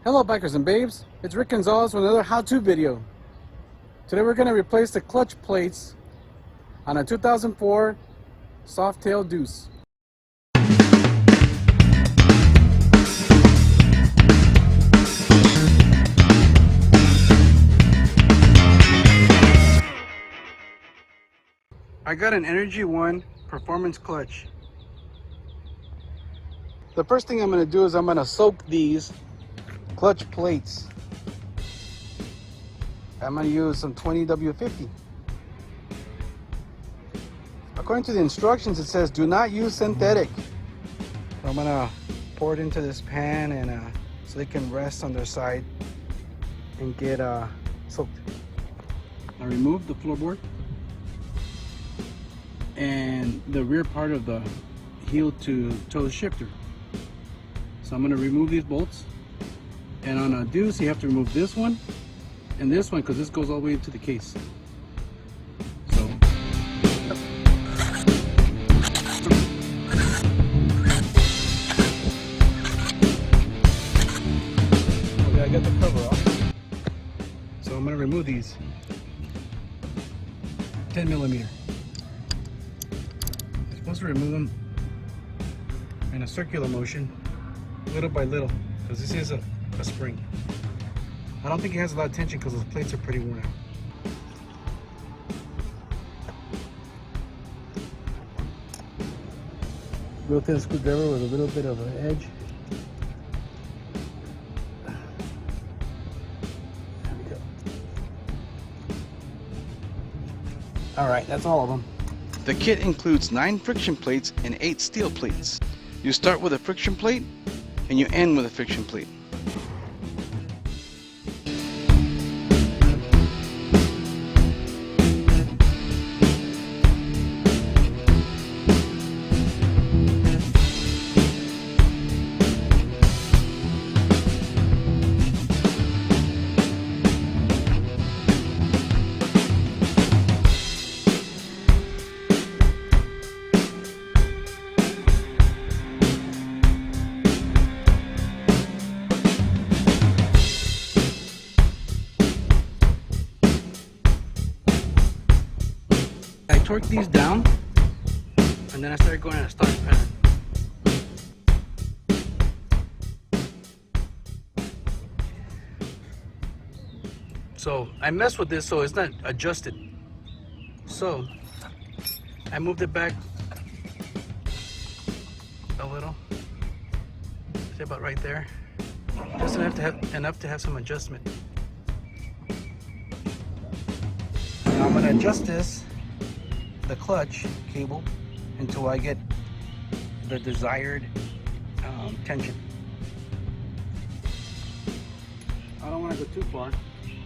Hello bikers and babes, it's Rick Gonzalez with another how-to video. Today we're going to replace the clutch plates on a 2004 Softail Deuce. I got an Energy One performance clutch. The first thing I'm going to do is I'm going to soak these clutch plates. I'm going to use some 20W50. According to the instructions, it says do not use synthetic. So I'm going to pour it into this pan and so they can rest on their side and get soaked. I removed the floorboard and the rear part of the heel to toe shifter. So I'm going to remove these bolts. And on a Deuce, you have to remove this one and this one because this goes all the way into the case. So, okay, I got the cover off. So I'm going to remove these 10mm. You're supposed to remove them in a circular motion, little by little, because this is a spring. I don't think it has a lot of tension because those plates are pretty worn out. Real thin screwdriver with a little bit of an edge. There we go. Alright, that's all of them. The kit includes 9 friction plates and 8 steel plates. You start with a friction plate and you end with a friction plate. I torqued these down and then I started going in a start pattern. So I messed with this so it's not adjusted. So I moved it back a little, say about right there, just enough to have some adjustment. Now I'm going to adjust the clutch cable until I get the desired tension. I don't want to go too far,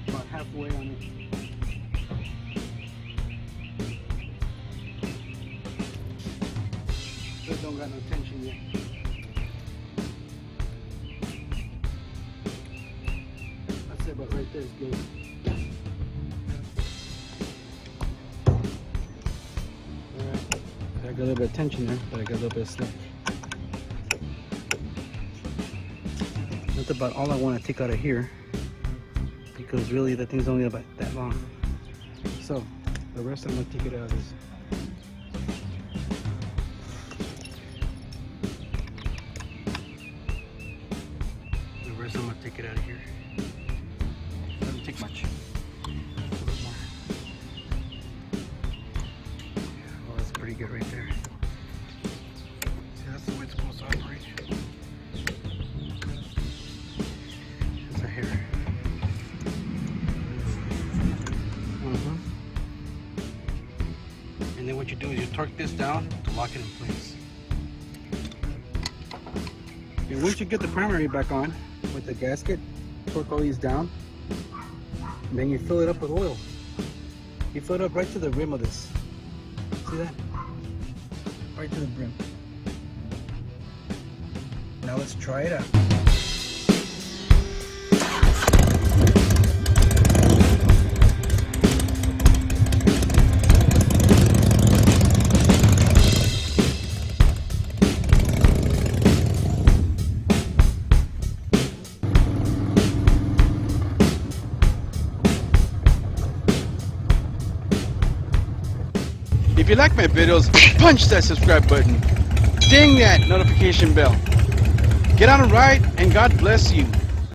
about halfway on it. Still don't got no tension yet. I'd say about right there is good. I got a little bit of tension there, but I got a little bit of slip. That's about all I want to take out of here, because really the thing's only about that long. So the rest I'm going to take it out of this. The rest I'm going to take it out of here. Doesn't take much. Pretty good right there. See, that's the way it's supposed to operate. It's a hair. And then what you do is you torque this down to lock it in place. And once you get the primary back on with the gasket, torque all these down, and then you fill it up with oil. You fill it up right to the rim of this. See that? Right to the brim. Now let's try it out. If you like my videos, punch that subscribe button. Ding that notification bell. Get on a ride and God bless you.